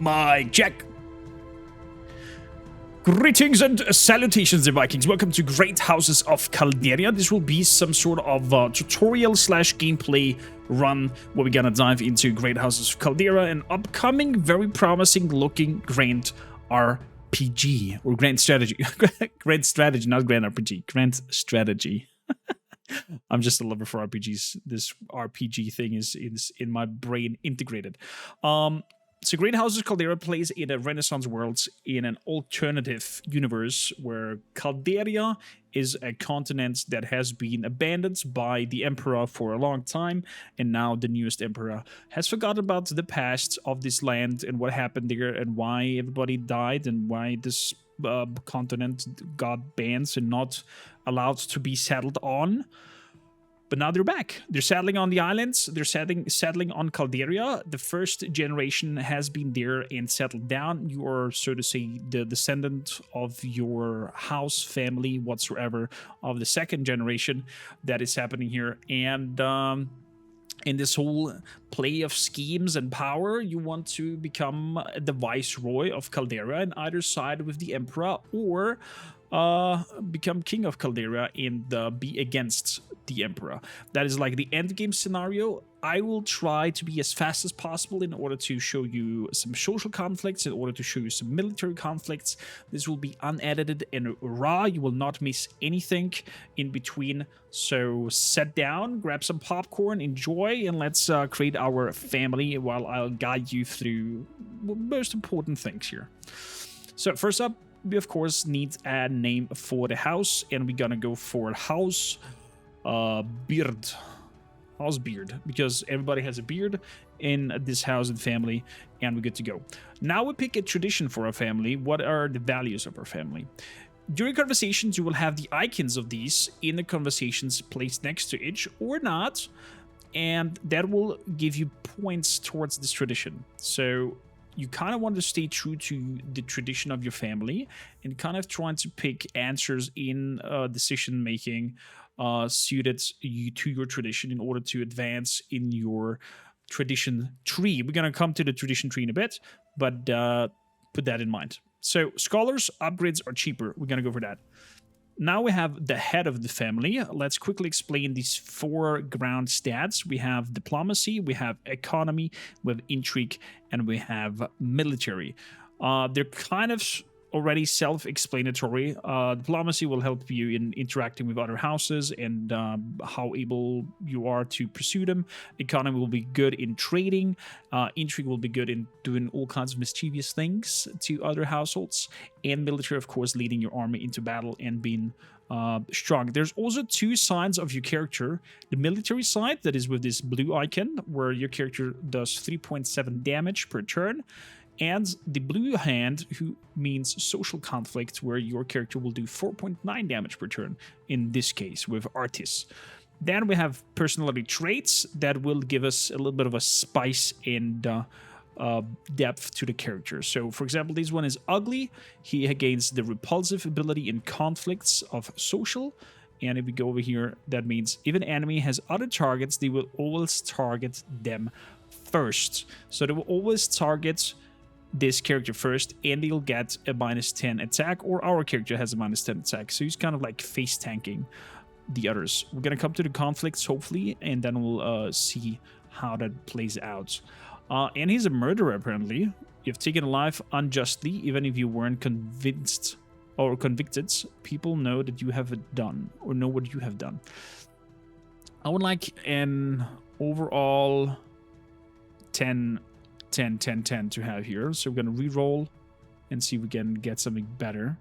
Mic check. Greetings and salutations, Vikings. Welcome to Great Houses of Calderia. This will be some sort of tutorial slash gameplay run where we're gonna dive into Great Houses of Calderia, an upcoming, very promising looking Grand RPG or Grand Strategy. Grand Strategy, not Grand RPG. Grand Strategy. I'm just a lover for RPGs. This RPG thing is in my brain integrated. So Great Houses of Calderia plays in a Renaissance world in an alternative universe where Calderia is a continent that has been abandoned by the Emperor for a long time, and now the newest Emperor has forgotten about the past of this land and what happened there and why everybody died and why this continent got banned and not allowed to be settled on. But now they're back. They're settling on the islands. They're settling on Calderia. The first generation has been there and settled down. You are, so to say, the descendant of your house, family, whatsoever, of the second generation that is happening here. And in this whole play of schemes and power, you want to become the viceroy of Calderia and either side with the Emperor or become king of Calderia and be against the Emperor. That is like the end game scenario. I will try to be as fast as possible in order to show you some social conflicts, in order to show you some military conflicts. This will be unedited and raw. You will not miss anything in between. So sit down, grab some popcorn, enjoy, and let's create our family while I'll guide you through the most important things here. So first up, we of course need a name for the house, and we're gonna go for House Beard. House Beard, because everybody has a beard in this house and family, and we're good to go. Now we pick a tradition for our family. What are the values of our family? During conversations, you will have the icons of these in the conversations placed next to each or not, and that will give you points towards this tradition. So you kind of want to stay true to the tradition of your family and kind of trying to pick answers in decision making suited to your tradition in order to advance in your tradition tree. We're going to come to the tradition tree in a bit, but put that in mind. So scholars upgrades are cheaper. We're going to go for that. Now we have the head of the family. Let's quickly explain these four ground stats. We have diplomacy, we have economy, we have intrigue, and we have military. They're kind of already self-explanatory. Diplomacy will help you in interacting with other houses and how able you are to pursue them. Economy will be good in trading. Intrigue will be good in doing all kinds of mischievous things to other households. And military, of course, leading your army into battle and being strong. There's also two sides of your character. The military side, that is with this blue icon, where your character does 3.7 damage per turn. And the blue hand, who means social conflict, where your character will do 4.9 damage per turn, in this case, with Artis. Then we have personality traits that will give us a little bit of a spice and depth to the character. So, for example, this one is ugly. He gains the repulsive ability in conflicts of social. And if we go over here, that means if an enemy has other targets, they will always target them first. So they will always target this character first, and they'll get a -10 attack, or our character has a -10 attack. So he's kind of like face tanking the others. We're gonna come to the conflicts hopefully, and then we'll see how that plays out. And he's a murderer apparently. You've taken a life unjustly, even if you weren't convinced or convicted. People know that you have done, or know what you have done. I would like an overall 10 to have here. So we're going to re-roll and see if we can get something better.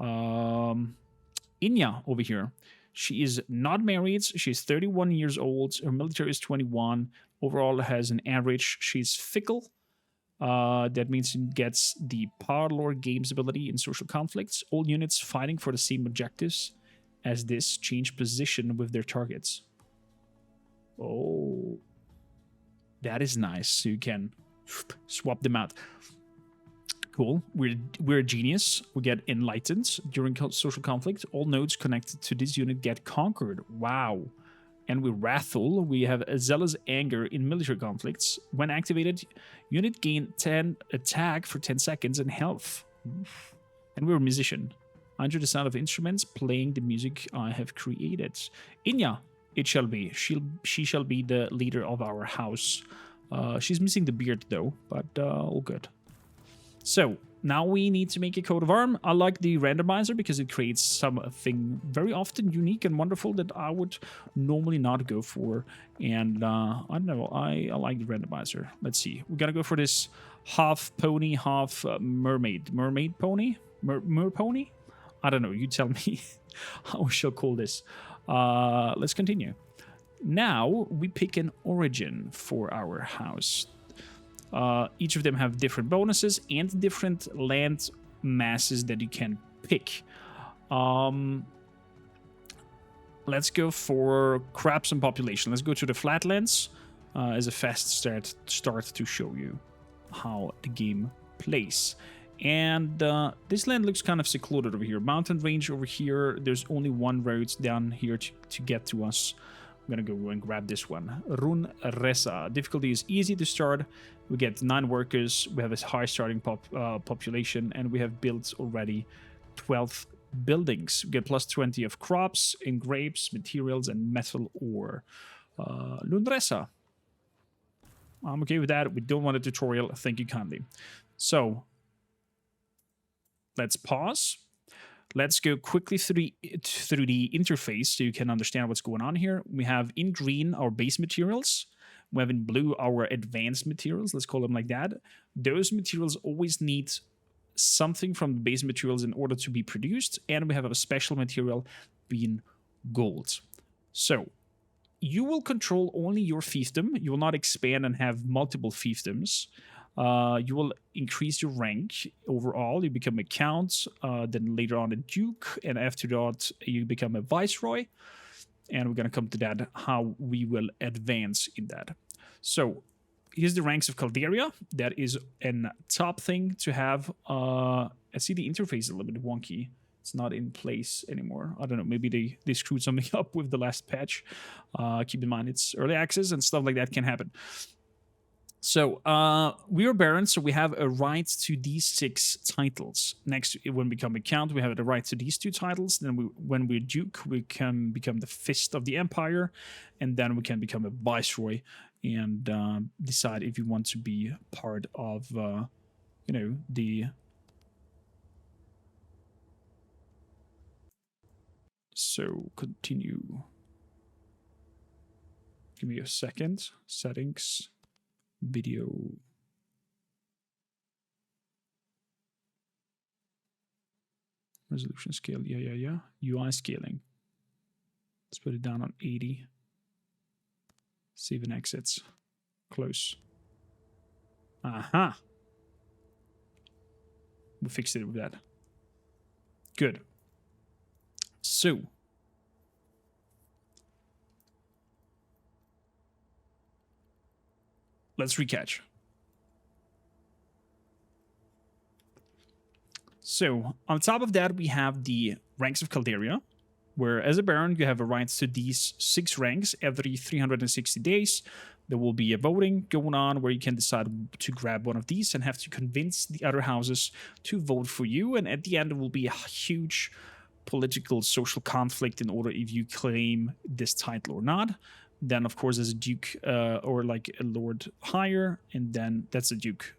Inya over here. She is not married. She's 31 years old. Her military is 21. Overall has an average. She's fickle. That means she gets the Power Lord Games ability in social conflicts. All units fighting for the same objectives as this change position with their targets. Oh, that is nice. So you can swap them out. Cool. We're a genius. We get enlightened during social conflict. All nodes connected to this unit get conquered. Wow. And with Wrathful, we have a zealous anger in military conflicts. When activated, unit gain 10 attack for 10 seconds and health. And we're a musician. I enjoy the sound of instruments playing the music I have created. Inya, it shall be. She shall be the leader of our house. She's missing the beard though, but all good. So now we need to make a coat of arm. I like the randomizer because it creates something very often unique and wonderful that I would normally not go for. And I don't know, I like the randomizer. Let's see. We're gonna go for this half pony, half mermaid. Mermaid pony? Mer pony? I don't know. You tell me how we shall call this. Let's continue. Now we pick an origin for our house. Each of them have different bonuses and different land masses that you can pick. Let's go for crops and population. Let's go to the flatlands as a fast start to show you how the game plays. And this land looks kind of secluded over here. Mountain range over here. There's only one road down here to get to us. I'm gonna go and grab this one. Run Resa. Difficulty is easy to start. We get 9 workers. We have a high starting population, and we have built already 12 buildings. We get plus 20 of crops and grapes, materials, and metal ore. Lundresa. I'm okay with that. We don't want a tutorial. Thank you kindly. So let's pause. Let's go quickly through the interface so you can understand what's going on here. We have in green our base materials. We have in blue our advanced materials. Let's call them like that. Those materials always need something from the base materials in order to be produced. And we have a special material being gold. So you will control only your fiefdom. You will not expand and have multiple fiefdoms. You will increase your rank overall. You become a count, then later on a duke, and after that you become a viceroy. And we're going to come to that, how we will advance in that. So here's the ranks of Calderia. That is a top thing to have. I see the interface is a little bit wonky. It's not in place anymore. I don't know, maybe they screwed something up with the last patch. Keep in mind, it's early access and stuff like that can happen. So we are barons, so we have a right to these 6 titles. Next, when we become a count, we have the right to these 2 titles. Then when we're duke, we can become the fist of the empire, and then we can become a viceroy and decide if you want to be part of, the. So continue. Give me a second. Settings. Video. Resolution scale. Yeah. UI scaling. Let's put it down on 80. Save and exits. Close. Aha. We fixed it with that. Good. So. Let's recatch. So, on top of that, we have the ranks of Calderia, where as a baron, you have a right to these 6 ranks every 360 days. There will be a voting going on where you can decide to grab one of these and have to convince the other houses to vote for you. And at the end, there will be a huge political, social conflict in order if you claim this title or not. Then, of course, as a duke or like a lord higher, and then that's a duke.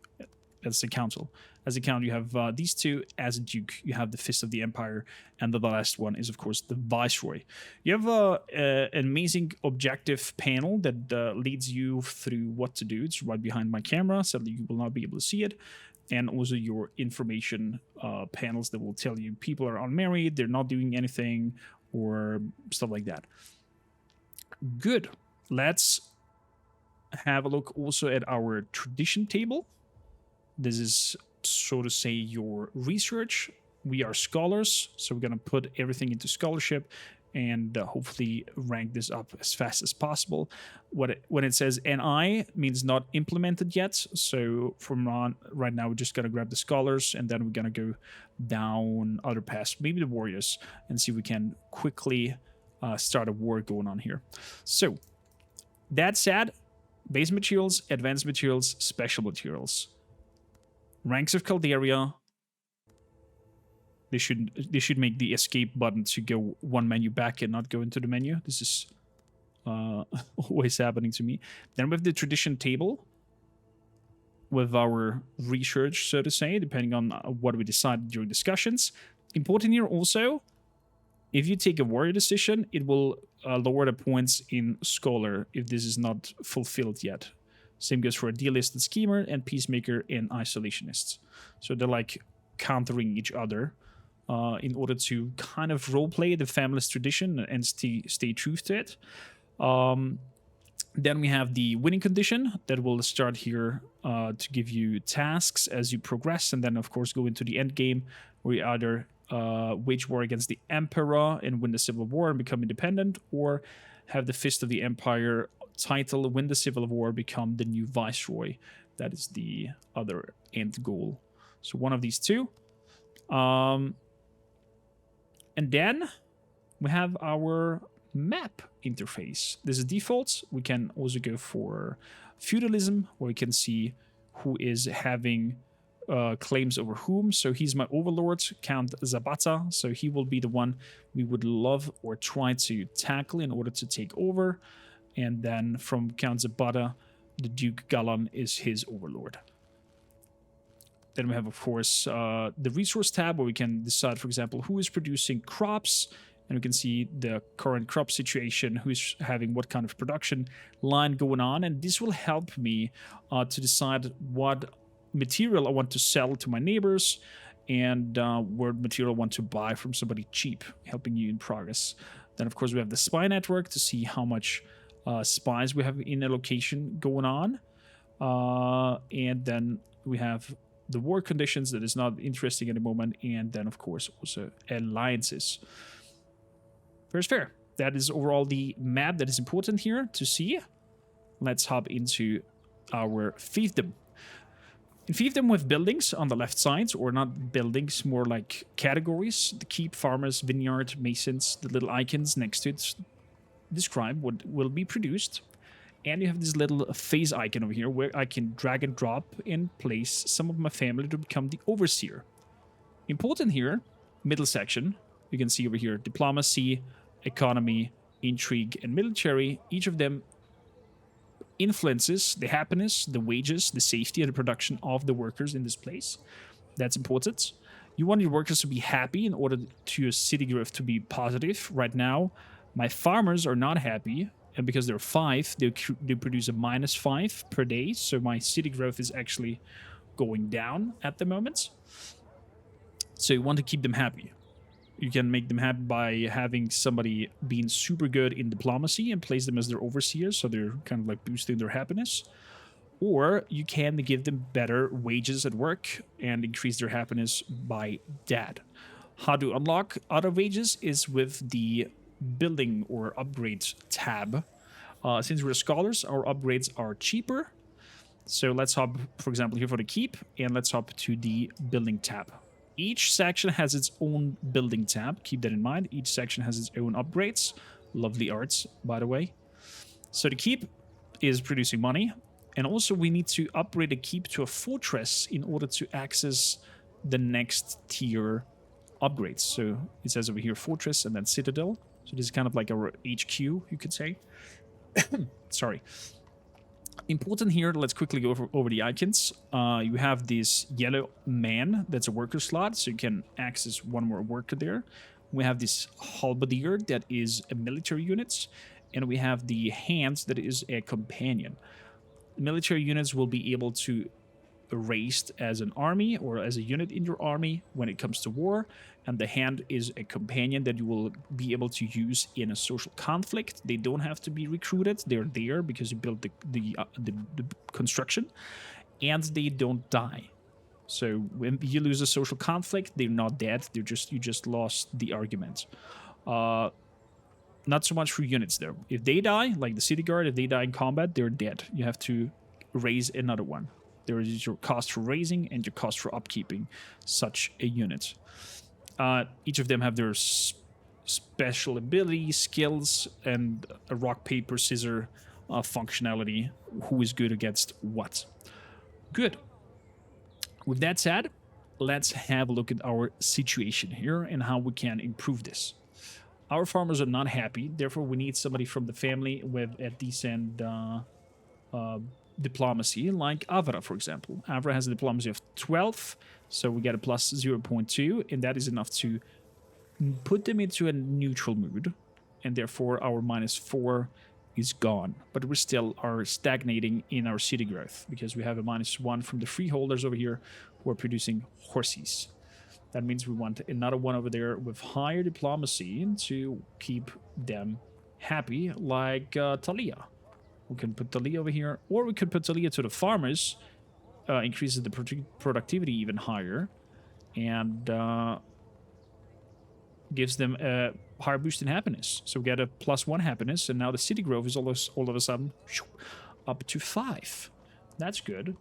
That's the council. As a count, you have these 2. As a duke, you have the fist of the empire, and the last one is, of course, the viceroy. You have an amazing objective panel that leads you through what to do. It's right behind my camera, sadly you will not be able to see it. And also your information panels that will tell you people are unmarried, they're not doing anything, or stuff like that. Good. Let's have a look also at our tradition table. This is, so to say, your research. We are scholars, so we're going to put everything into scholarship and hopefully rank this up as fast as possible. When it says NI, means not implemented yet. So from right now, we're just going to grab the scholars, and then we're going to go down other paths, maybe the warriors, and see if we can quickly start a war going on here. So that said, base materials, advanced materials, special materials. Ranks of Calderia. They should make the escape button to go one menu back and not go into the menu. This is always happening to me. Then we have the tradition table with our research, so to say, depending on what we decide during discussions. Important here also, if you take a warrior decision, it will lower the points in Scholar if this is not fulfilled yet. Same goes for a Idealist and Schemer, and Peacemaker and Isolationists. So they're like countering each other in order to kind of roleplay the family's tradition and stay true to it. Then we have the winning condition that will start here to give you tasks as you progress, and then of course go into the end game where you either wage war against the Emperor and win the Civil War and become independent, or have the Fist of the Empire title, win the Civil War, become the new Viceroy. That is the other end goal. So one of these two. And then we have our map interface. This is default. We can also go for feudalism, where we can see who is having claims over whom. So he's my overlord, Count Zabata. So he will be the one we would love or try to tackle in order to take over. And then from Count Zabata, the Duke Galan is his overlord. Then we have, of course, the resource tab, where we can decide, for example, who is producing crops. And we can see the current crop situation, who's having what kind of production line going on. And this will help me to decide what material I want to sell to my neighbors and what material I want to buy from somebody cheap, helping you in progress. Then, of course, we have the spy network to see how much spies we have in a location going on. And then we have the war conditions that is not interesting at the moment. And then, of course, also alliances. Fair is fair. That is overall the map that is important here to see. Let's hop into our fiefdom. In fiefdom, we have buildings on the left side, or not buildings, more like categories. The keep, farmers, vineyard, masons, the little icons next to it describe what will be produced. And you have this little phase icon over here where I can drag and drop and place some of my family to become the overseer. Important here, middle section, you can see over here, diplomacy, economy, intrigue, and military. Each of them influences the happiness, the wages, the safety, and the production of the workers in this place. That's important. You want your workers to be happy in order to your city growth to be positive. Right now, my farmers are not happy, and because they're 5, they produce a -5 per day, so my city growth is actually going down at the moment. So you want to keep them happy. You can make them happy by having somebody being super good in diplomacy and place them as their overseers, so they're kind of like boosting their happiness. Or you can give them better wages at work and increase their happiness by that. How to unlock other wages is with the building or upgrade tab. Since we're scholars, our upgrades are cheaper. So let's hop, for example, here for the keep, and let's hop to the building tab. Each section has its own building tab. Keep that in mind. Each section has its own upgrades. Lovely arts, by the way. So the keep is producing money. And also we need to upgrade the keep to a fortress in order to access the next tier upgrades. So it says over here fortress and then citadel. So this is kind of like our HQ, you could say. Sorry. Important here, let's quickly go over the icons. You have this yellow man, that's a worker slot, so you can access one more worker there. We have this halberdier, that is a military unit, and we have the hands, that is a companion. Military units will be able to raised as an army or as a unit in your army when it comes to war, and the hand is a companion that you will be able to use in a social conflict. They don't have to be recruited, they're there because you built the construction, and they don't die. So when you lose a social conflict, they're not dead, you just lost the argument. Not so much for units though. If they die, like the city guard, if they die in combat, they're dead. You have to raise another one. There is your cost for raising and your cost for upkeeping such a unit. Each of them have their special ability, skills, and a rock, paper, scissor functionality. Who is good against what? Good. With that said, let's have a look at our situation here and how we can improve this. Our farmers are not happy, therefore we need somebody from the family with a decent diplomacy, like Avra, for example. Avra has a diplomacy of 12, so we get a plus 0.2, and that is enough to put them into a neutral mood, and therefore our -4 is gone. But we still are stagnating in our city growth, because we have a -1 from the freeholders over here who are producing horses. That means we want another one over there with higher diplomacy to keep them happy, like Talia. We can put Talia over here, or we could put Talia to the farmers, increases the productivity even higher, and gives them a higher boost in happiness. So we get a +1 happiness, and now the city growth is all of a sudden up to 5. That's good.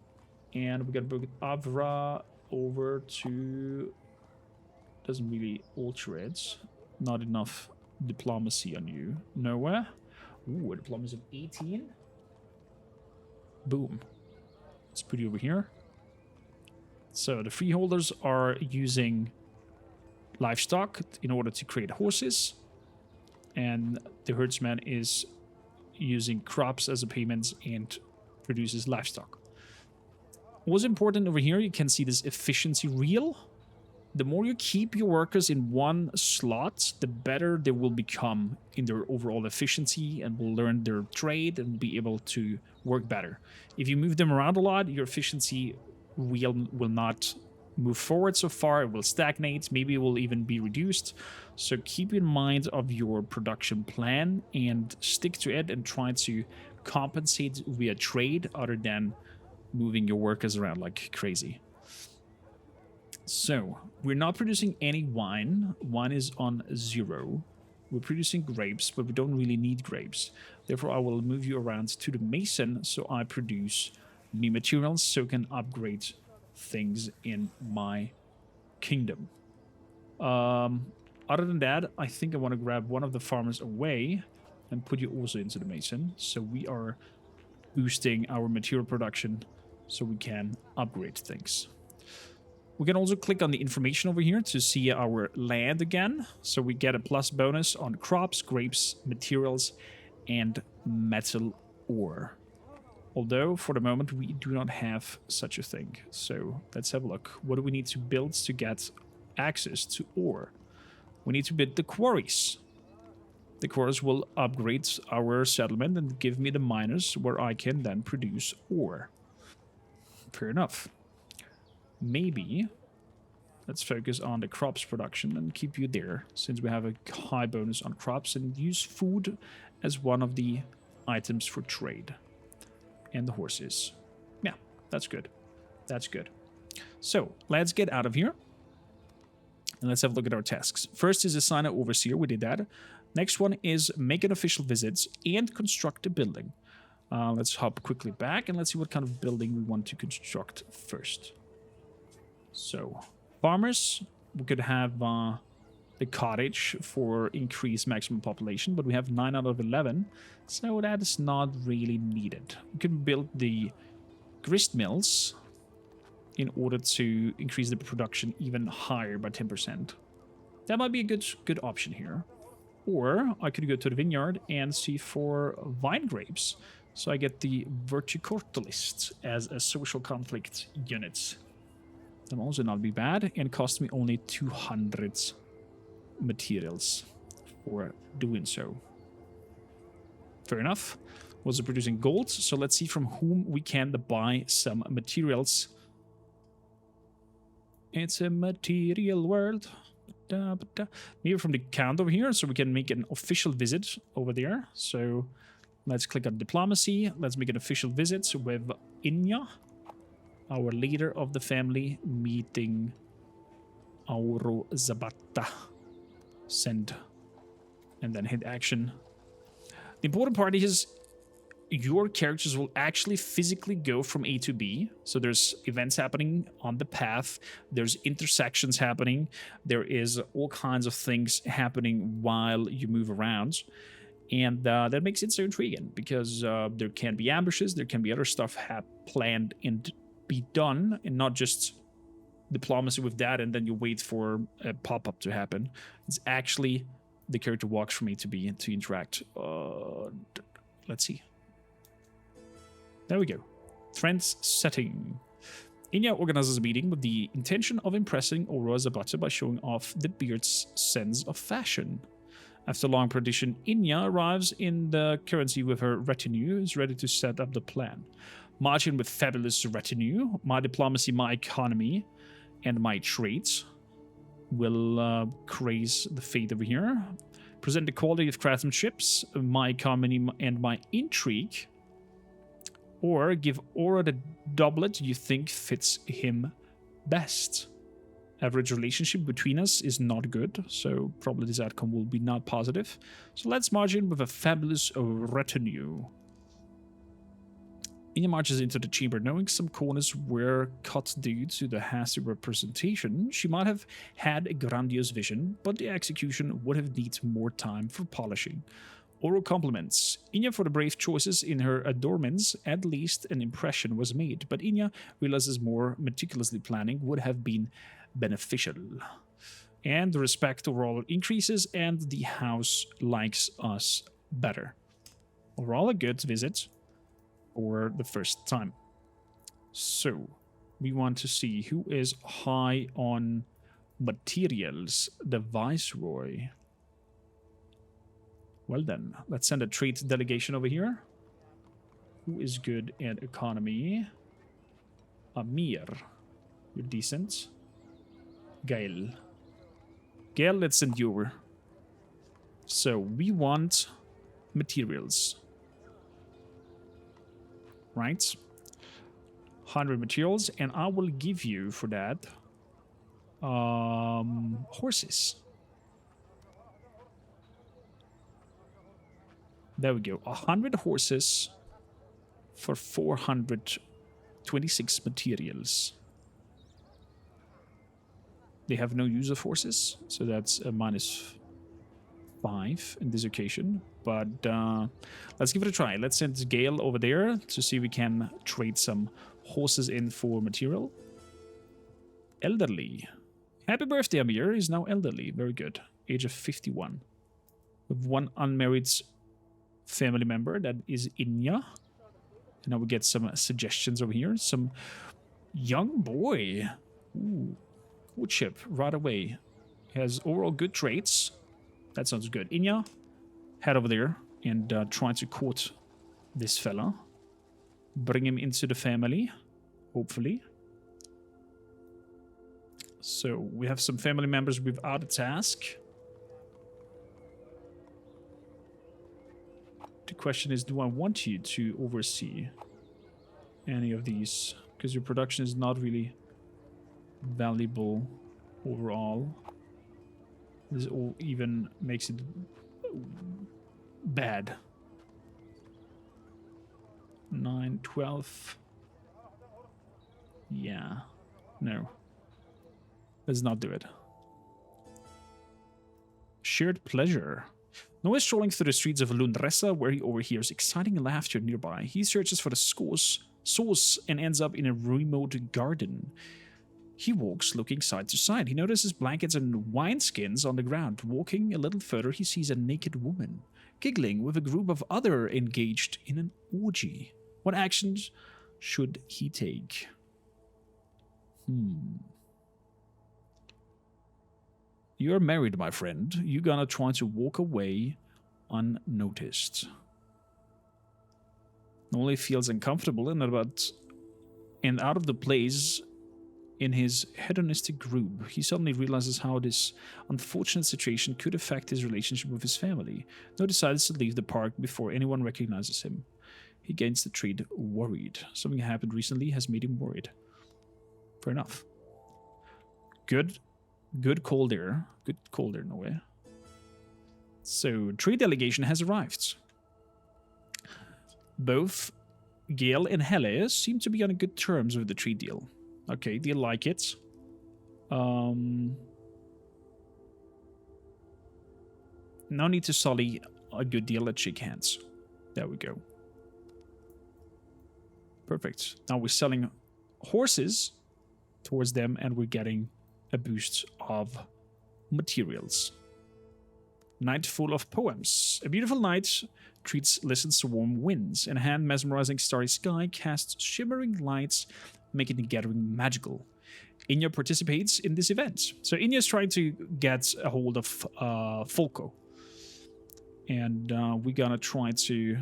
And we got to bring Avra over to... Doesn't really alter it. Not enough diplomacy on you. Nowhere. Ooh, a diplomacy of 18. Boom. Let's put you over here. So the freeholders are using livestock in order to create horses, and the herdsman is using crops as a payment and produces livestock. What's important over here, you can see this efficiency reel. The more you keep your workers in one slot, the better they will become in their overall efficiency and will learn their trade and be able to work better. If you move them around a lot, your efficiency wheel will not move forward so far. It will stagnate. Maybe it will even be reduced. So keep in mind of your production plan and stick to it and try to compensate via trade other than moving your workers around like crazy. So, we're not producing any wine. Wine is on 0. We're producing grapes, but we don't really need grapes. Therefore, I will move you around to the mason so I produce new materials so I can upgrade things in my kingdom. Other than that, I think I want to grab one of the farmers away and put you also into the mason. So we are boosting our material production so we can upgrade things. We can also click on the information over here to see our land again. So we get a plus bonus on crops, grapes, materials, and metal ore. Although, for the moment, we do not have such a thing. So let's have a look. What do we need to build to get access to ore? We need to build the quarries. The quarries will upgrade our settlement and give me the miners where I can then produce ore. Fair enough. Maybe let's focus on the crops production and keep you there, since we have a high bonus on crops, and use food as one of the items for trade. And the horses. Yeah, that's good. That's good. So, let's get out of here. And let's have a look at our tasks. First is assign an overseer. We did that. Next one is make an official visit and construct a building. Let's hop quickly back and let's see what kind of building we want to construct first. So, farmers, we could have the cottage for increased maximum population, but we have 9 out of 11, so that is not really needed. We can build the grist mills in order to increase the production even higher by 10%. That might be a good option here. Or I could go to the vineyard and see for vine grapes, so I get the verticortalist as a social conflict unit. That will also not be bad, and cost me only 200 materials for doing so. Fair enough. Also producing gold, so let's see from whom we can buy some materials. It's a material world. Maybe from the count over here, so we can make an official visit over there. So let's click on diplomacy. Let's make an official visit with Inya, our leader of the family, meeting Auro Zabata. Send. And then hit action. The important part is your characters will actually physically go from A to B. So there's events happening on the path, there's intersections happening, there is all kinds of things happening while you move around. And that makes it so intriguing because there can be ambushes, there can be other stuff planned and be done, and not just diplomacy with that and then you wait for a pop-up to happen. It's actually the character walks from A to B to interact. Let's see. There we go. Trends setting. Inya organizes a meeting with the intention of impressing Aurora Zabata by showing off the beard's sense of fashion. After long perdition, Inya arrives in the currency with her retinue, is ready to set up the plan. March in with fabulous retinue. My diplomacy, my economy, and my traits will craze the fate over here. Present the quality of craftsmanship, my economy, and my intrigue. Or give Aura the doublet you think fits him best. Average relationship between us is not good, so probably this outcome will be not positive. So let's march in with a fabulous retinue. Inya marches into the chamber, knowing some corners were cut due to the hasty representation. She might have had a grandiose vision, but the execution would have needed more time for polishing. Oral compliments Inya for the brave choices in her adornments. At least an impression was made, but Inya realizes more meticulously planning would have been beneficial. And the respect overall increases, and the house likes us better. Overall, a good visit for the first time. So, we want to see who is high on materials. The Viceroy. Well then, let's send a trade delegation over here. Who is good at economy? Amir. You're decent. Gael. Gael, let's send you over. So, we want materials. Right? 100 materials, and I will give you for that horses. There we go. 100 horses for 426 materials. They have no use of horses, so that's a -5 in this occasion. But let's give it a try. Let's send Gale over there to see if we can trade some horses in for material. Elderly. Happy birthday, Amir. He's now elderly. Very good. Age of 51. With one unmarried family member, that is Inya. And now we get some suggestions over here. Some young boy. Ooh. Courtship right away. Has overall good traits. That sounds good. Inya, head over there and try to court this fella. Bring him into the family, hopefully. So we have some family members without a task. The question is, do I want you to oversee any of these? Because your production is not really valuable overall. This all even makes it bad. 9, 12. Yeah. No. Let's not do it. Shared pleasure. Noah is strolling through the streets of Lundresa, where he overhears exciting laughter nearby. He searches for the source and ends up in a remote garden. He walks, looking side to side. He notices blankets and wineskins on the ground. Walking a little further, he sees a naked woman, giggling with a group of others engaged in an orgy. What actions should he take? You're married, my friend. You're gonna try to walk away unnoticed. Only feels uncomfortable and out of the place in his hedonistic group. He suddenly realizes how this unfortunate situation could affect his relationship with his family. Noah decides to leave the park before anyone recognizes him. He gains the trait worried. Something happened recently has made him worried. Fair enough. Good call there. Good call there, Noah. So, trade delegation has arrived. Both Gale and Helle seem to be on good terms with the trade deal. Okay, they like it. No need to sully a good deal. Let's shake hands. There we go. Perfect. Now we're selling horses towards them, and we're getting a boost of materials. Night full of poems. A beautiful night listens to warm winds. In a hand, mesmerizing starry sky casts shimmering lights, making the gathering magical. Inya participates in this event. So Inya is trying to get a hold of Folko. And we're gonna try to...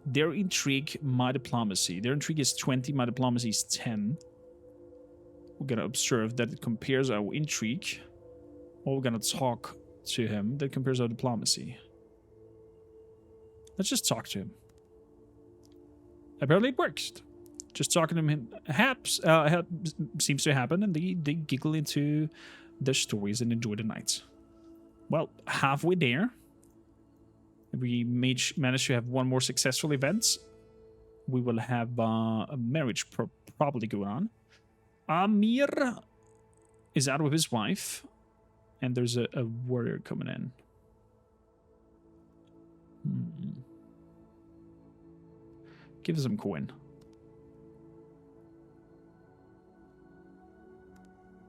Their intrigue, my diplomacy. Their intrigue is 20, my diplomacy is 10. We're gonna observe that it compares our intrigue. Or we're gonna talk to him that compares our diplomacy. Let's just talk to him. Apparently it works. Just talking to him seems to happen, and they giggle into their stories and enjoy the night. Well, halfway there. We manage to have one more successful event. We will have a marriage probably going on. Amir is out with his wife, and there's a warrior coming in. Give us some coin.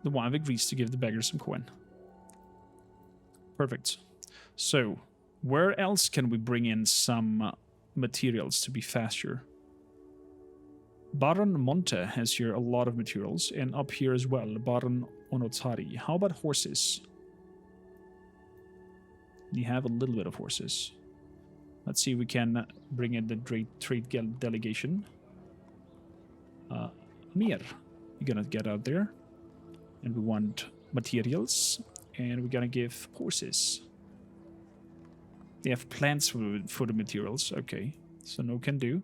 The wife agrees to give the beggar some coin. Perfect. So, where else can we bring in some materials to be faster? Baron Monte has here a lot of materials, and up here as well, Baron Onotari. How about horses? We have a little bit of horses. Let's see if we can bring in the trade delegation. Mir, you're gonna get out there. And we want materials, and we're gonna give horses. They have plans for the materials. Okay, so no can do.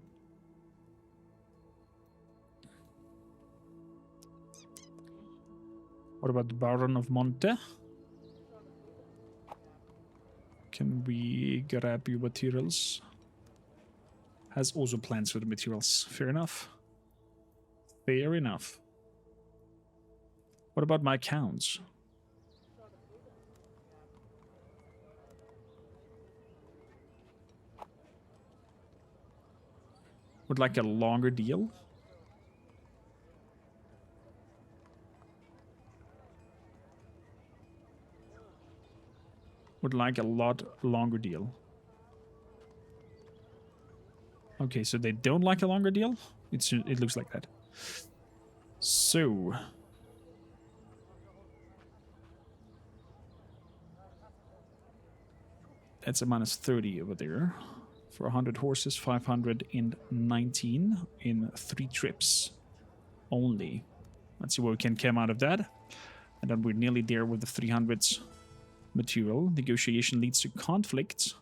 What about the Baron of Monte? Can we grab your materials? Has also plans for the materials. Fair enough. Fair enough. What about my accounts? Would like a longer deal? Would like a lot longer deal. Okay, so they don't like a longer deal? It looks like that. So... that's a minus 30 over there. For 100 horses, 519 in 3 trips only. Let's see what we can come out of that. And then we're nearly there with the 300s material. Negotiation leads to conflict.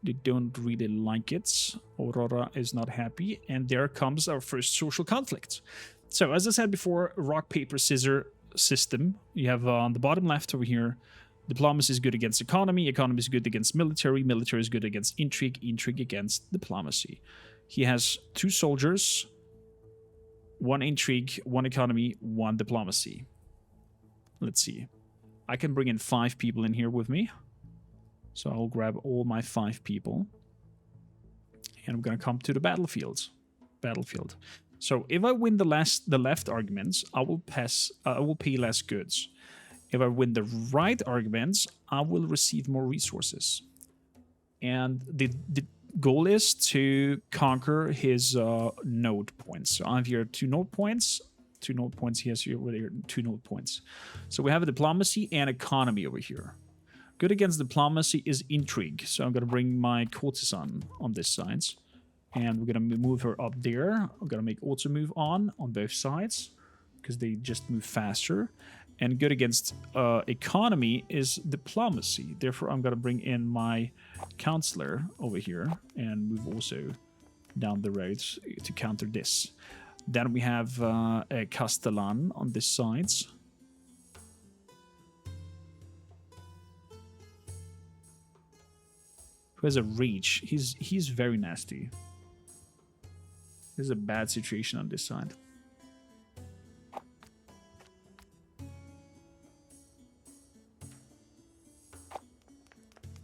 They don't really like it. Aurora is not happy. And there comes our first social conflict. So, as I said before, rock, paper, scissors system. You have on the bottom left over here, diplomacy is good against economy. Economy is good against military. Military is good against intrigue. Intrigue against diplomacy. He has 2 soldiers, 1 intrigue, 1 economy, 1 diplomacy. Let's see. I can bring in 5 people in here with me. So I'll grab all my 5 people. And I'm going to come to the battlefield. So if I win the left arguments, I will pay less goods. If I win the right arguments, I will receive more resources. And the goal is to conquer his node points. So I have here 2 node points. 2 node points. He has here 2 node points. So we have a diplomacy and economy over here. Good against diplomacy is intrigue. So I'm going to bring my courtesan on this side. And we're going to move her up there. I'm going to make auto move on both sides. Because they just move faster. And good against economy is diplomacy. Therefore, I'm going to bring in my counselor over here. And move also down the road to counter this. Then we have a Castellan on this side. Who has a reach? He's very nasty. This is a bad situation on this side.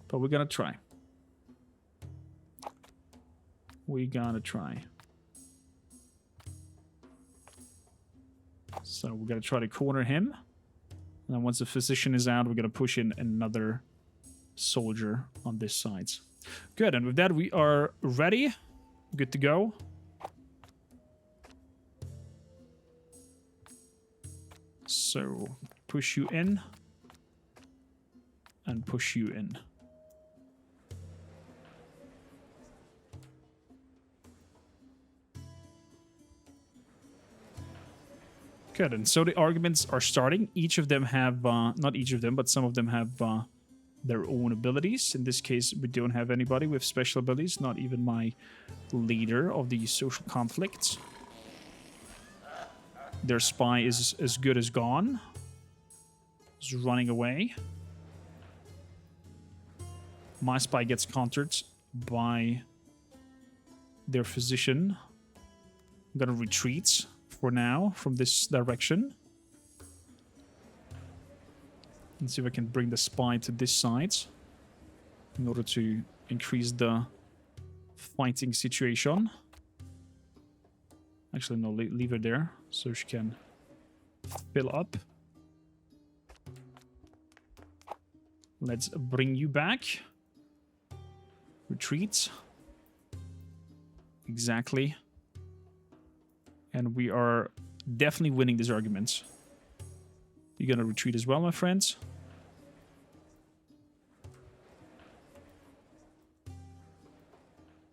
But we're gonna try. We gotta try. So we're gonna try to corner him. And then once the physician is out, we're gonna push in another soldier on this side. Good, and with that we are ready. Good to go. So push you in. And push you in. Good, and so the arguments are starting. Each of them have, not each of them, but some of them have their own abilities. In this case, we don't have anybody with special abilities, not even my leader of the social conflicts. Their spy is as good as gone. He's running away. My spy gets countered by their physician. I'm gonna retreat for now from this direction. Let's see if I can bring the spy to this side in order to increase the fighting situation. Actually, no, leave her there so she can fill up. Let's bring you back. Retreat. Exactly. And we are definitely winning this argument. You're gonna retreat as well, my friends.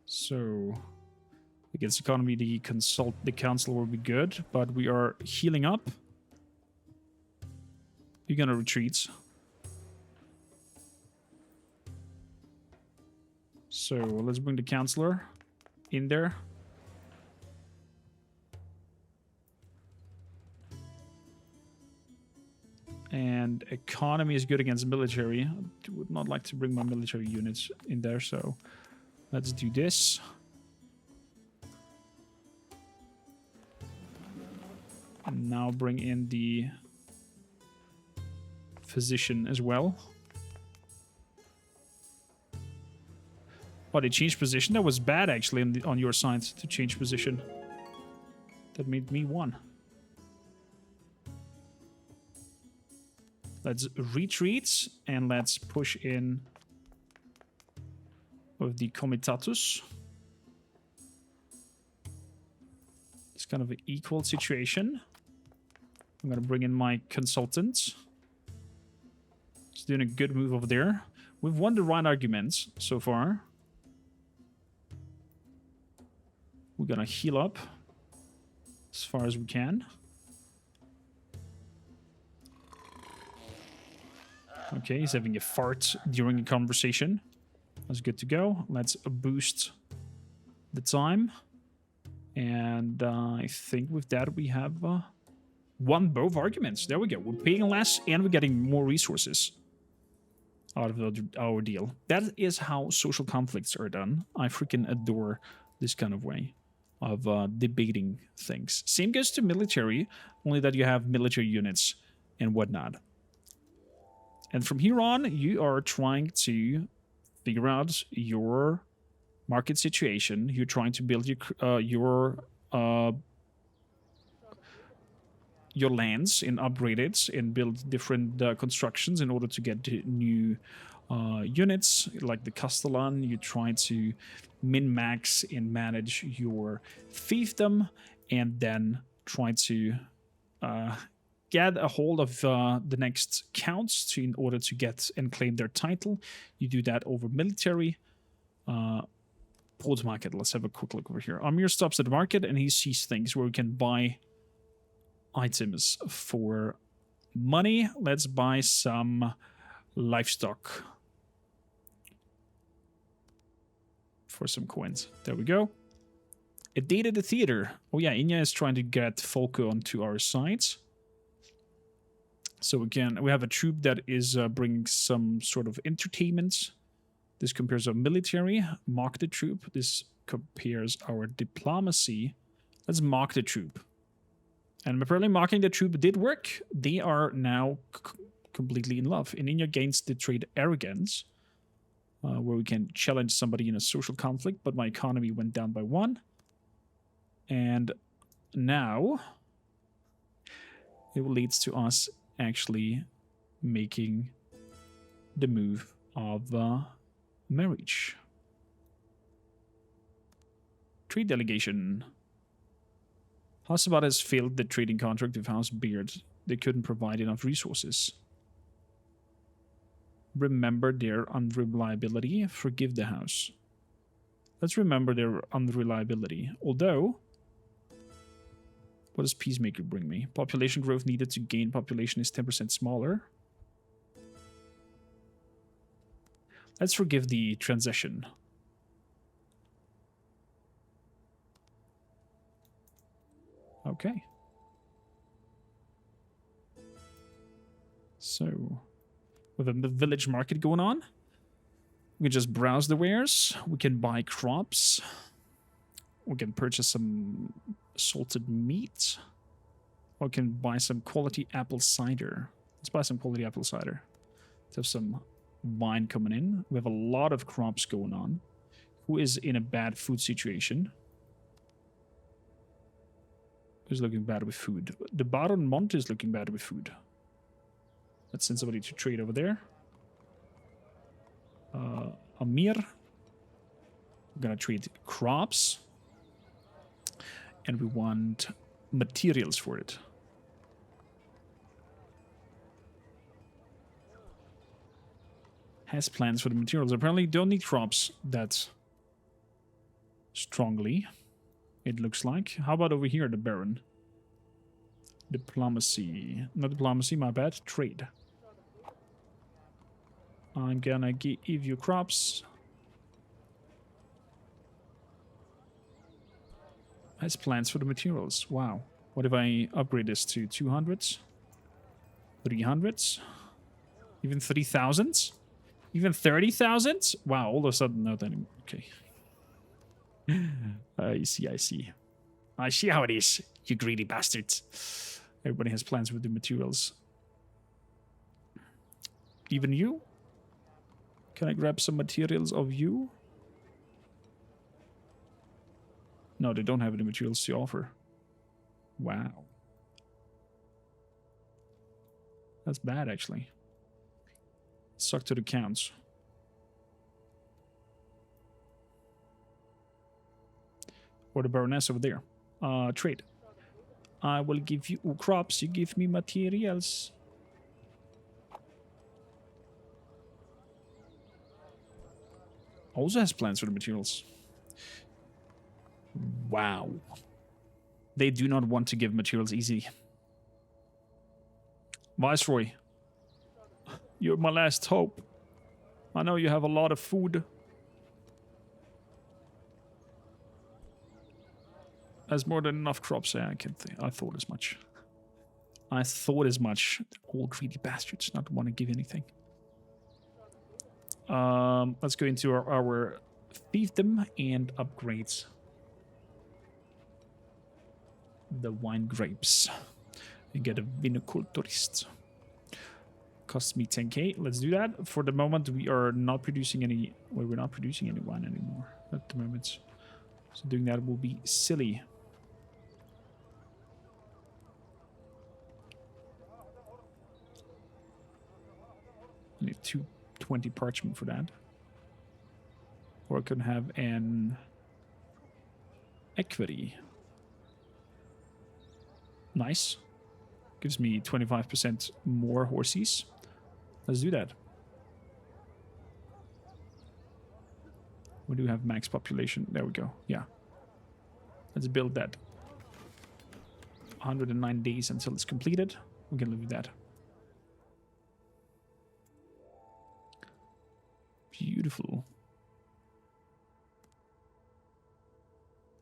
So against economy, the council will be good, but we are healing up. You're gonna retreat. So let's bring the counselor in there. And economy is good against military. I would not like to bring my military units in there, so let's do this. And now bring in the physician as well. Oh, they changed position? That was bad, actually, on your side to change position. That made me one. Let's retreat and let's push in with the Comitatus. It's kind of an equal situation. I'm going to bring in my consultant. He's doing a good move over there. We've won the right arguments so far. We're going to heal up as far as we can. Okay, he's having a fart during a conversation. That's good to go. Let's boost the time. And I think with that we have won both arguments. There we go. We're paying less and we're getting more resources out of our deal. That is how social conflicts are done. I freaking adore this kind of way of debating things. Same goes to military, only that you have military units and whatnot. And from here on, you are trying to figure out your market situation. You're trying to build your lands and upgrade it and build different constructions in order to get new units like the Castellan. You try to min-max and manage your fiefdom and then try to get a hold of the next counts in order to get and claim their title. You do that over military. Port market. Let's have a quick look over here. Amir stops at the market and he sees things where we can buy items for money. Let's buy some livestock for some coins. There we go. A date at the theater. Oh yeah, Inya is trying to get Folko onto our side. So again, we have a troop that is bringing some sort of entertainment This compares our military. Mark the troop. This compares our diplomacy. Let's mark the troop. And apparently marking the troop did work. They are now completely in love. And India gains the trait arrogance, where we can challenge somebody in a social conflict, but my economy went down by 1. And now it leads to us actually making the move of marriage. Trade delegation. House Abad has failed the trading contract with House Beard. They couldn't provide enough resources. Remember their unreliability. Forgive the house. Let's remember their unreliability. Although, what does Peacemaker bring me? Population growth needed to gain population is 10% smaller. Let's forgive the transition. Okay. So, with a village market going on, we can just browse the wares. We can buy crops. We can purchase some salted meat. Or we can buy some quality apple cider. Let's buy some quality apple cider. Let's have some wine coming in. We have a lot of crops going on. Who is in a bad food situation? Who's looking bad with food? The Baron Mont is looking bad with food. Let's send somebody to trade over there. Amir. We're gonna trade crops. And we want materials for it. Has plans for the materials. Apparently don't need crops that strongly, it looks like. How about over here, the Baron? Diplomacy. Not diplomacy, my bad. Trade. I'm gonna give you crops. Has plans for the materials. Wow. What if I upgrade this to 200s? 300s? Even 3,000s? Even 30,000s? Wow, all of a sudden, not anymore. Okay. I see, I see. I see how it is, you greedy bastards. Everybody has plans with the materials. Even you? Can I grab some materials of you? No, they don't have any materials to offer. Wow. That's bad, actually. Suck to the counts. Or the Baroness over there. Trade. I will give you crops, you give me materials. Also has plans for the materials. Wow. They do not want to give materials easy. Viceroy. You're my last hope. I know you have a lot of food. Has more than enough crops. Yeah, I thought as much. I thought as much. All greedy bastards not want to give anything. Let's go into our fiefdom and upgrades the wine grapes and get a viniculturist. Costs me 10k. Let's do that. For the moment, we are not producing any. Well, we're not producing any wine anymore at the moment. So doing that will be silly. I need 220 parchment for that. Or I could have an equity. Nice. Gives me 25% more horses. Let's do that. We do have max population. There we go. Yeah. Let's build that. 109 days until it's completed. We can live with that. Beautiful.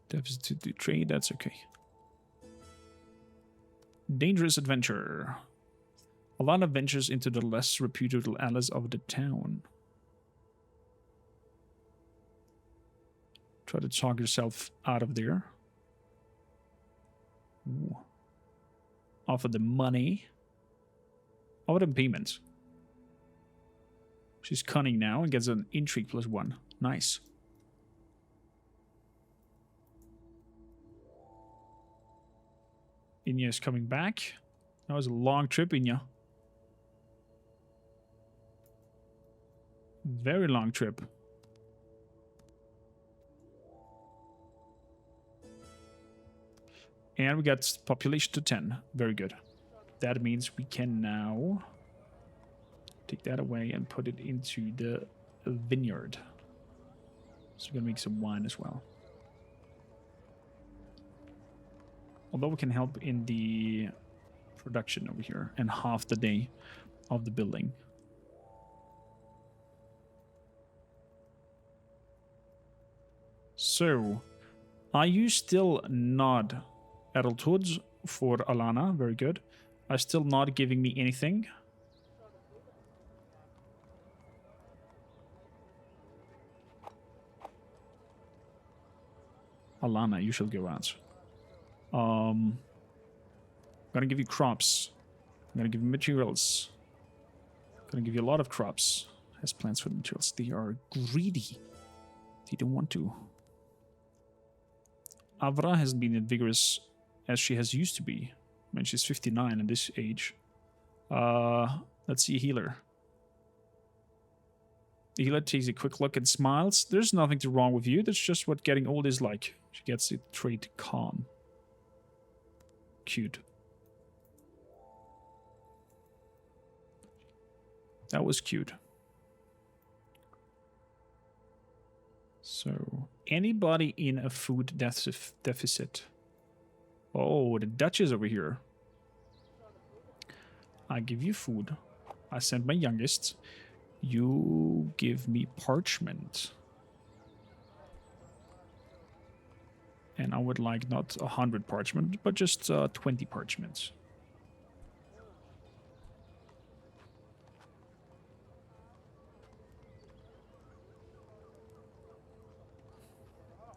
Deficit to trade, that's okay. Dangerous adventure. A lot of ventures into the less reputable alleys of the town. Try to talk yourself out of there. Ooh. Offer the money. Offer them payment. She's cunning now and gets an intrigue +1. Nice. Inya is coming back. That was a long trip, Inya. Very long trip. And we got population to 10. Very good. That means we can now take that away and put it into the vineyard. So we're going to make some wine as well. Although we can help in the production over here and half the day of the building. So, are you still not adulthood for Alana? Very good. Are still not giving me anything? Alana, you shall go out. I'm gonna give you crops. I'm gonna give you materials. I'm gonna give you a lot of crops. Has plans for the materials. They are greedy. They don't want to. Avra hasn't been as vigorous as she has used to be. I mean, she's 59 at this age. Let's see a healer. The healer takes a quick look and smiles. There's nothing wrong with you. That's just what getting old is like. She gets the trait calm. Cute. That was cute. So, anybody in a food deficit? Oh, the Duchess over here. I give you food. I send my youngest. You give me parchment. And I would like not 100 parchment, but just 20 parchments.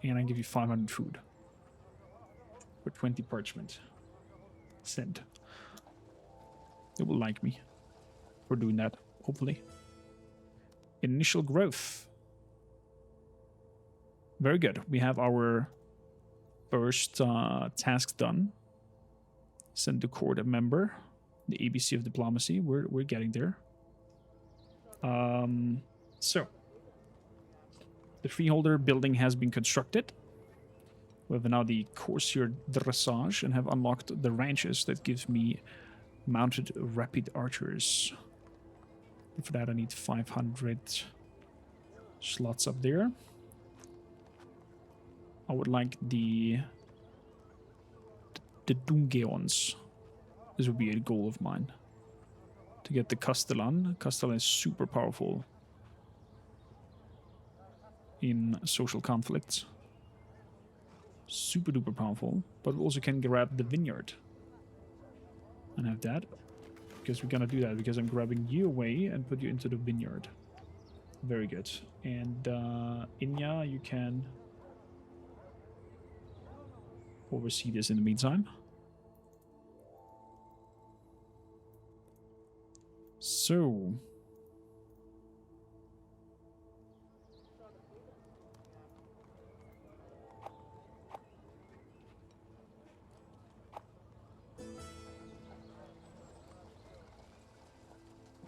And I give you 500 food. For 20 parchment. Send. They will like me for doing that, hopefully. Initial growth. Very good. We have our first task done. Send to court a member. The ABC of diplomacy. We're getting there. So the freeholder building has been constructed. We have now the coursier dressage and have unlocked the ranches that gives me mounted rapid archers. For that I need 500 slots up there. I would like the Dungeons. This would be a goal of mine. To get the Castellan. Castellan is super powerful in social conflicts. Super duper powerful. But we also can grab the vineyard. And have that. Because we're gonna do that. Because I'm grabbing you away and put you into the vineyard. Very good. And Inya, you can oversee this in the meantime. So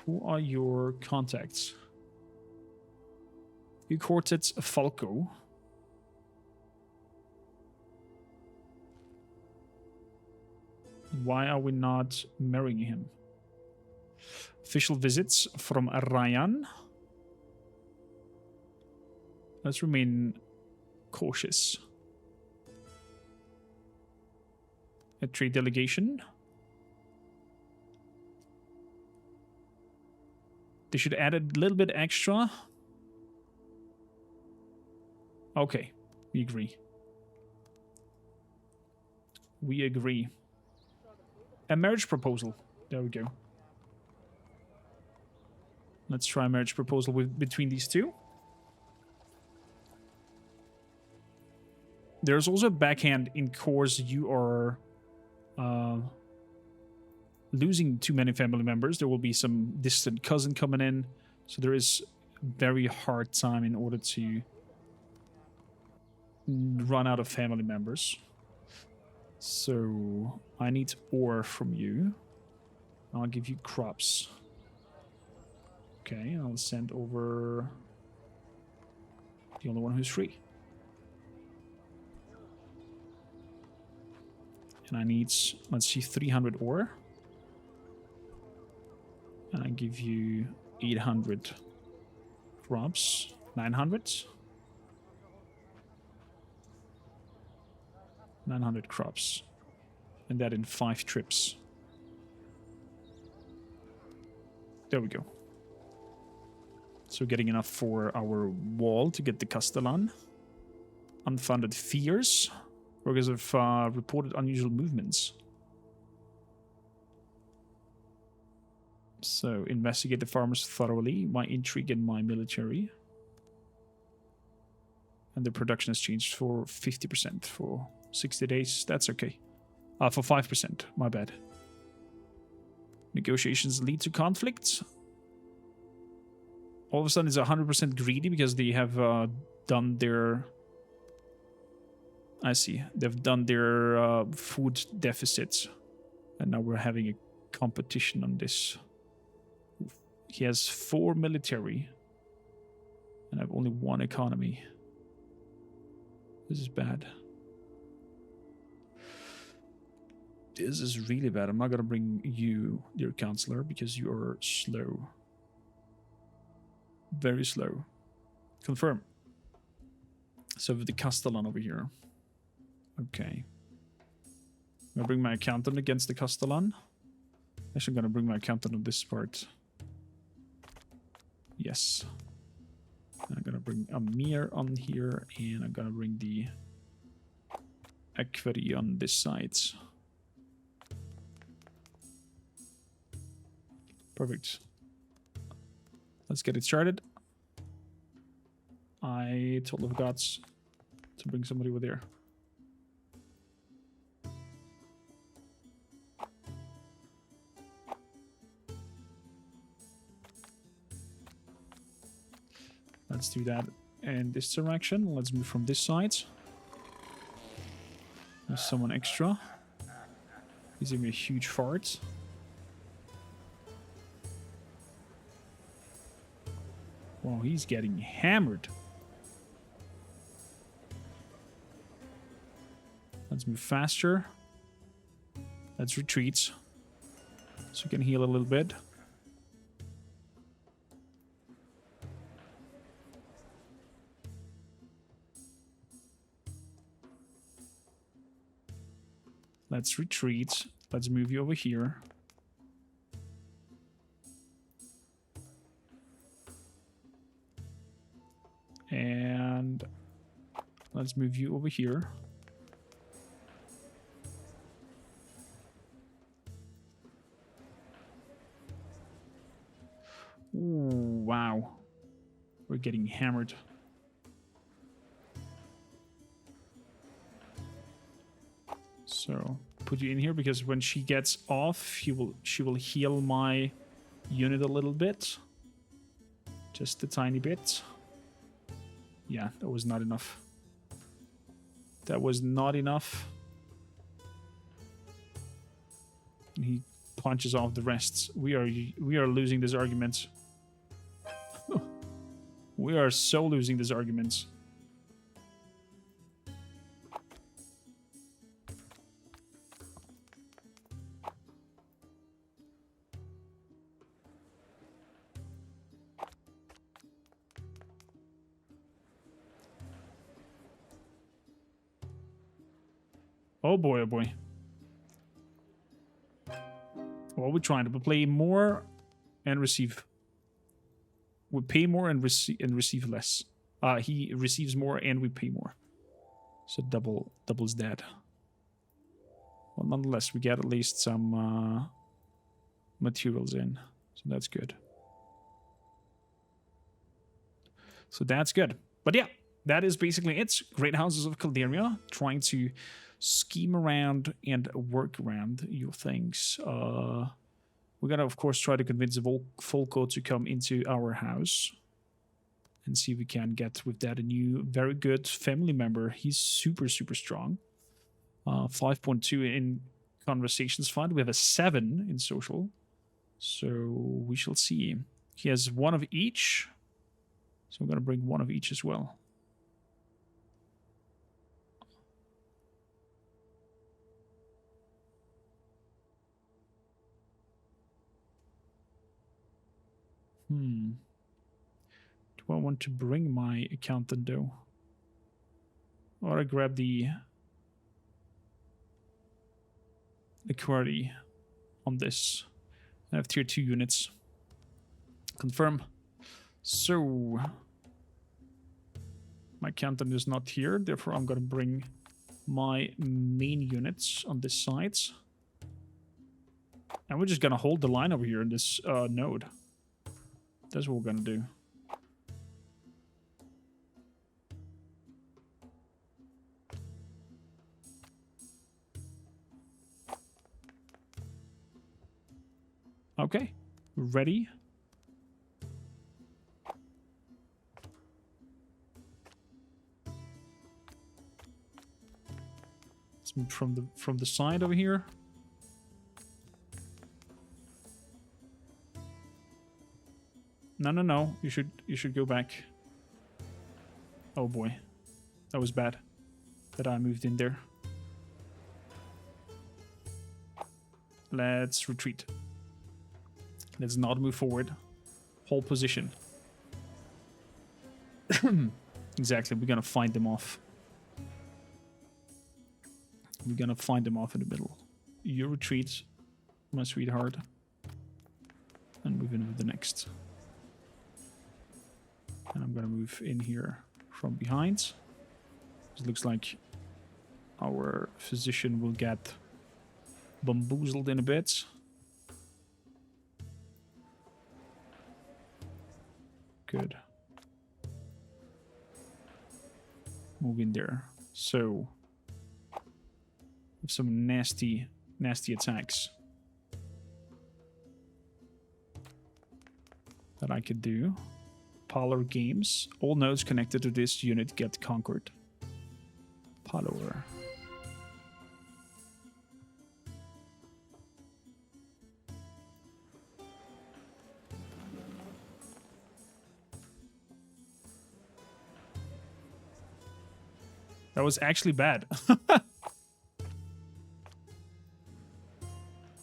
who are your contacts? You courted Falco. Why are we not marrying him? Official visits from Ryan. Let's remain cautious. A trade delegation. They should add a little bit extra. Okay, we agree. We agree. A marriage proposal. There we go. Let's try a marriage proposal between these two. There's also a backhand in course you are losing too many family members. There will be some distant cousin coming in. So there is very hard time in order to run out of family members. So I need ore from you. I'll give you crops. Okay, I'll send over the only one who's free. And I need, let's see, 300 ore. And I give you 800 crops. 900. 900 crops. And that in 5 trips. There we go. So getting enough for our wall to get the Castellan. Unfounded fears. Workers have reported unusual movements. So investigate the farmers thoroughly. My intrigue and my military. And the production has changed for 50% for 60 days. That's okay. For 5%. My bad. Negotiations lead to conflicts. All of a sudden it's 100% greedy because they have done their... I see. They've done their food deficits. And now we're having a competition on this. He has 4 military. And I have only 1 economy. This is bad. This is really bad. I'm not going to bring you, dear counselor, because you are slow. Very slow. Confirm. So with the Castellan over here. Okay. I'm going to bring my accountant against the Castellan. Actually, I'm going to bring my accountant on this part. Yes. I'm going to bring Amir on here, and I'm going to bring the equity on this side. Perfect. Let's get it started. I totally forgot to bring somebody over there. Let's do that in this direction. Let's move from this side. There's someone extra. He's giving me a huge fart. Wow, he's getting hammered. Let's move faster. Let's retreat. So we can heal a little bit. Let's retreat. Let's move you over here. And let's move you over here. Ooh, wow. We're getting hammered. So put you in here because when she gets off, she will heal my unit a little bit. Just a tiny bit. Yeah, that was not enough. That was not enough. And he punches off the rest. We are losing this argument. We are so losing this argument. Oh boy, oh boy. What we're trying to play more and receive. We pay more and receive less. He receives more and we pay more. So doubles that. Well, nonetheless, we get at least some materials in. So that's good. So that's good. But yeah, that is basically it. Great Houses of Calderia, trying to scheme around and work around your things. We gotta, of course, try to convince Volko to come into our house and see if we can get with that a new, very good family member. He's super, super strong. 5.2 in conversations fund. We have a 7 in social. So we shall see. He has 1 of each. So I'm gonna bring 1 of each as well. Do I want to bring my accountant though? Or I grab the query on this. I have tier 2 units. Confirm. So my accountant is not here, therefore I'm gonna bring my main units on this side. And we're just gonna hold the line over here in this node. That's what we're gonna do. Okay, ready. Let's move from the side over here. No. You should go back. Oh boy. That was bad. That I moved in there. Let's retreat. Let's not move forward. Hold position. Exactly. We're gonna find them off. We're gonna find them off in the middle. You retreat, my sweetheart. And move in with the next. And I'm gonna move in here from behind. It looks like our physician will get bamboozled in a bit. Good. Move in there. So, with some nasty attacks that I could do. Parlor games. All nodes connected to this unit get conquered. Parlor. That was actually bad. That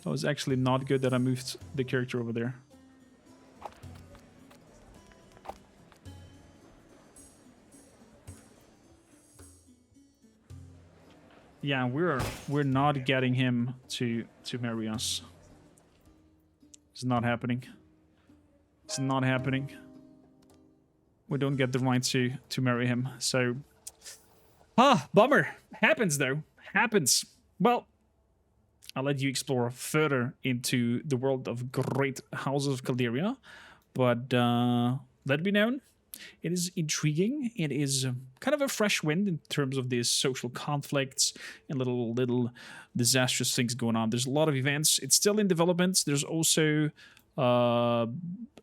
was actually not good that I moved the character over there. Yeah, we're not getting him to marry us. It's not happening. It's not happening. We don't get the right to marry him, so... bummer. Happens, though. Happens. Well, I'll let you explore further into the world of Great Houses of Calderia. But let it be known, it is intriguing. It is kind of a fresh wind in terms of these social conflicts and little disastrous things going on. There's a lot of events. It's still in development. There's also a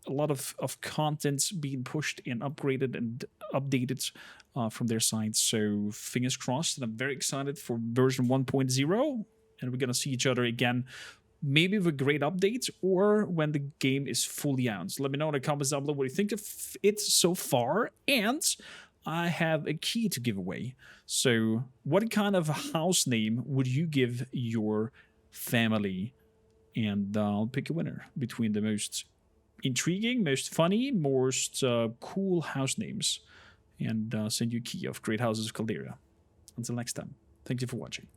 lot of content being pushed and upgraded and updated from their side. So fingers crossed. And I'm very excited for version 1.0. And we're going to see each other again, maybe with a great update or when the game is fully out. So let me know in the comments down below what you think of it so far. And I have a key to give away. So what kind of house name would you give your family? And I'll pick a winner between the most intriguing, most funny, most cool house names. And send you a key of Great Houses of Calderia. Until next time, thank you for watching.